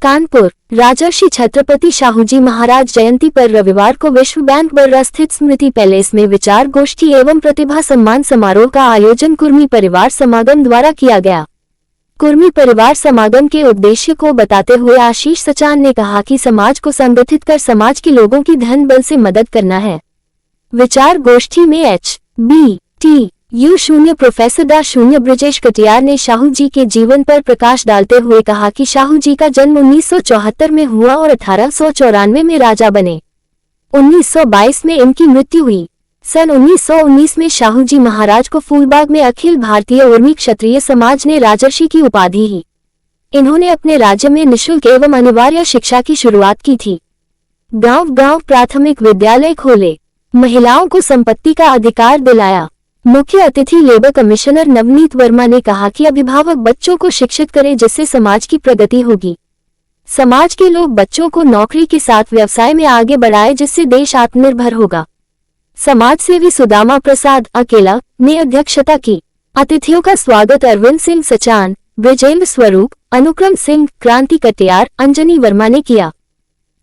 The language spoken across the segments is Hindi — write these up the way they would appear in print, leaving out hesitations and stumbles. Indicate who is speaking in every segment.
Speaker 1: कानपुर। राजर्षि छत्रपति शाहूजी महाराज जयंती पर रविवार को विश्व बैंक बर्रा स्थित स्मृति पैलेस में विचार गोष्ठी एवं प्रतिभा सम्मान समारोह का आयोजन कुर्मी परिवार समागम द्वारा किया गया। कुर्मी परिवार समागम के उद्देश्य को बताते हुए आशीष सचान ने कहा कि समाज को संगठित कर समाज के लोगों की धन बल से मदद करना है। विचार गोष्ठी में HBTU प्रोफेसर डा. ब्रजेश कटियार ने शाहू जी के जीवन पर प्रकाश डालते हुए कहा कि शाहू जी का जन्म 1974 में हुआ और 1894 में राजा बने। 1922 में इनकी मृत्यु हुई। सन 1919 में शाहू जी महाराज को फूलबाग में अखिल भारतीय उर्मी क्षत्रिय समाज ने राजर्षि की उपाधि ही। इन्होंने अपने राज्य में निःशुल्क एवं अनिवार्य शिक्षा की शुरुआत की थी। गांव-गांव प्राथमिक विद्यालय खोले, महिलाओं को संपत्ति का अधिकार दिलाया। मुख्य अतिथि लेबर कमिश्नर नवनीत वर्मा ने कहा कि अभिभावक बच्चों को शिक्षित करें जिससे समाज की प्रगति होगी। समाज के लोग बच्चों को नौकरी के साथ व्यवसाय में आगे बढ़ाए जिससे देश आत्मनिर्भर होगा। समाज सेवी सुदामा प्रसाद अकेला ने अध्यक्षता की। अतिथियों का स्वागत अरविंद सिंह सचान, ब्रजेंद्र स्वरूप, अनुक्रम सिंह, क्रांति कटियार, अंजनी वर्मा ने किया।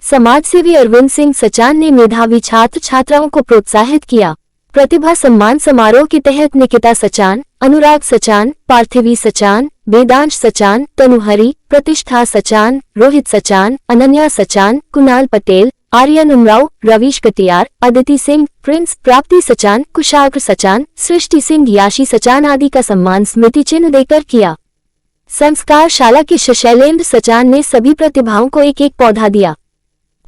Speaker 1: समाज सेवी अरविंद सिंह सचान ने मेधावी छात्र छात्राओं को प्रोत्साहित किया। प्रतिभा सम्मान समारोह के तहत निकिता सचान, अनुराग सचान, पार्थिवी सचान, वेदांश सचान, तनुहरी, प्रतिष्ठा सचान, रोहित सचान, अनन्या सचान, कुणाल पटेल, आर्यन उमराव, रवीश कटियार, अदिति सिंह, प्रिंस, प्राप्ति सचान, कुशाग्र सचान, सृष्टि सिंह, याशी सचान आदि का सम्मान स्मृति चिन्ह देकर किया। संस्कार शाला के शैलेंद्र सचान ने सभी प्रतिभाओं को एक एक पौधा दिया।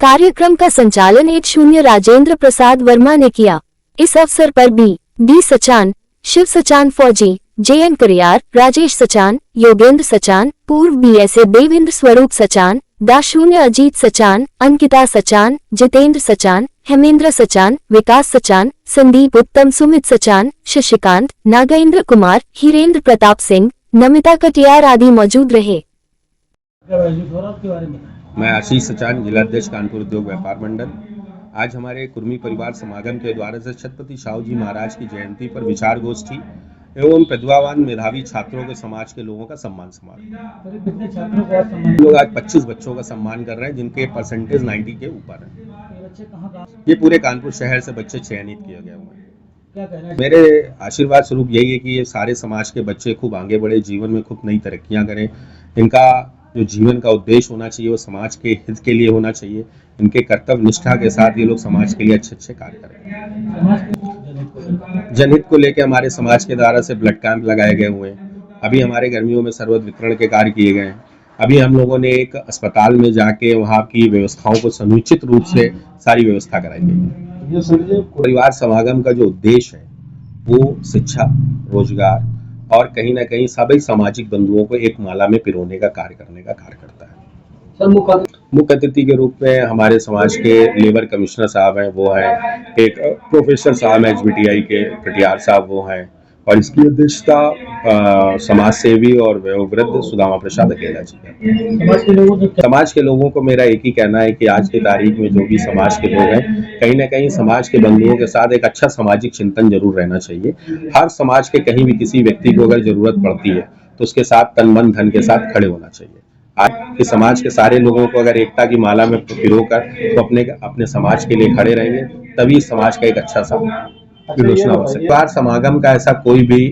Speaker 1: कार्यक्रम का संचालन HBTU राजेंद्र प्रसाद वर्मा ने किया। इस अवसर पर B.D. सचान, शिव सचान फौजी, JN करियार, राजेश सचान, योगेंद्र सचान, पूर्व BSA देवेंद्र स्वरूप सचान, डा. अजीत सचान, अंकिता सचान, जितेंद्र सचान, हेमेंद्र सचान, विकास सचान, संदीप उत्तम, सुमित सचान, शशिकांत, नागेंद्र कुमार, हीरेंद्र प्रताप सिंह, नमिता कटियार आदि मौजूद रहे।
Speaker 2: मैं आशीष सचान, जिलाध्यक्ष कानपुर उद्योग व्यापार मंडल। आज हमारे कुर्मी परिवार समागम के द्वारा से छत्रपति शाहू जी महाराज की जयंती पर विचार गोष्ठी एवं प्रतिभावान मेधावी छात्रों के समाज के लोगों का सम्मान समारोह। लोग आज 25 बच्चों का सम्मान कर रहे हैं जिनके परसेंटेज 90 के ऊपर है। ये पूरे कानपुर शहर से बच्चे चयनित किए गए हुए हैं। मेरे आशीर्वाद स्वरूप यही है कि ये सारे समाज के बच्चे खूब आगे बढ़े, जीवन में खूब नई तरक्कियां करें। इनका जो जीवन का उद्देश्य होना चाहिए वो समाज के हित के लिए होना चाहिए। इनके कर्तव्य निष्ठा के साथ ये लोग समाज के लिए अच्छे कार्य करें। जनहित को लेकर हमारे समाज के द्वारा से ब्लड कैंप लगाए गए हुए हैं। अभी हमारे गर्मियों में शरबत वितरण के कार्य किए गए हैं। अभी हम लोगों ने एक अस्पताल में जाके वहाँ की व्यवस्थाओं को समुचित रूप से सारी व्यवस्था कराई गई है। परिवार समागम का जो उद्देश्य है वो शिक्षा, रोजगार और कहीं ना कहीं सभी सामाजिक बंधुओं को एक माला में पिरोने का कार्य करने का कार्य करता है। मुख्य अतिथि के रूप में हमारे समाज के लेबर कमिश्नर साहब हैं, वो हैं। एक प्रोफेसर साहब हैं HBTI के, कटियार साहब वो हैं। और इसकी अध्यक्षता समाज सेवी और वयोवृद्ध सुदामा प्रसाद अकेला जी हैं। समाज के लोगों को मेरा एक ही कहना है कि आज की तारीख में जो भी समाज के लोग हैं, कहीं ना कहीं समाज के बंधुओं के साथ एक अच्छा सामाजिक चिंतन जरूर रहना चाहिए। हर समाज के कहीं भी किसी व्यक्ति को अगर जरूरत पड़ती है तो उसके साथ तन मन धन के साथ खड़े होना चाहिए। आज के समाज के सारे लोगों को अगर एकता की माला में पिरोकर तो अपने समाज के लिए खड़े रहेंगे, तभी समाज का एक अच्छा परिवार समागम का ऐसा कोई भी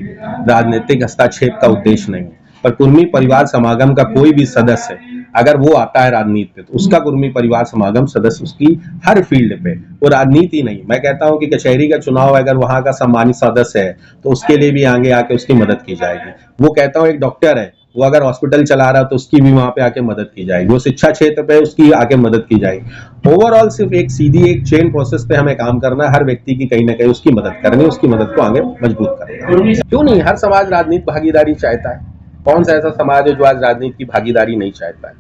Speaker 2: राजनीतिक हस्तक्षेप का उद्देश्य नहीं है। पर कुर्मी परिवार समागम का कोई भी सदस्य अगर वो आता है राजनीति पे तो उसका कुर्मी परिवार समागम सदस्य उसकी हर फील्ड पे, वो राजनीति नहीं। मैं कहता हूं कि कचहरी का चुनाव अगर वहां का सम्मानित सदस्य है तो उसके लिए भी आगे आके उसकी मदद की जाएगी। वो कहता हूं एक डॉक्टर है, वो अगर हॉस्पिटल चला रहा है तो उसकी भी वहां पे आके मदद की जाएगी। वो शिक्षा क्षेत्र पे उसकी आके मदद की जाएगी। ओवरऑल सिर्फ एक सीधी एक चेन प्रोसेस पे हमें काम करना है। हर व्यक्ति की कहीं ना कहीं उसकी मदद करनी, उसकी मदद को आगे मजबूत करना। क्यों नहीं, हर समाज राजनीतिक भागीदारी चाहता है। कौन सा ऐसा समाज है जो आज राजनीति की भागीदारी नहीं चाहता है?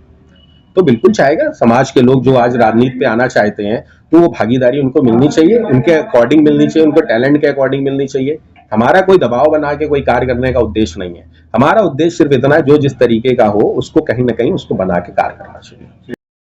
Speaker 2: तो बिल्कुल चाहेगा। समाज के लोग जो आज राजनीति पे आना चाहते हैं तो वो भागीदारी उनको मिलनी चाहिए, उनके अकॉर्डिंग मिलनी चाहिए, उनको टैलेंट के अकॉर्डिंग मिलनी चाहिए। हमारा कोई दबाव बना के कोई कार्य करने का उद्देश्य नहीं है। हमारा उद्देश्य सिर्फ इतना है जो जिस तरीके का हो उसको कहीं ना कहीं उसको बना के कार्य करना चाहिए।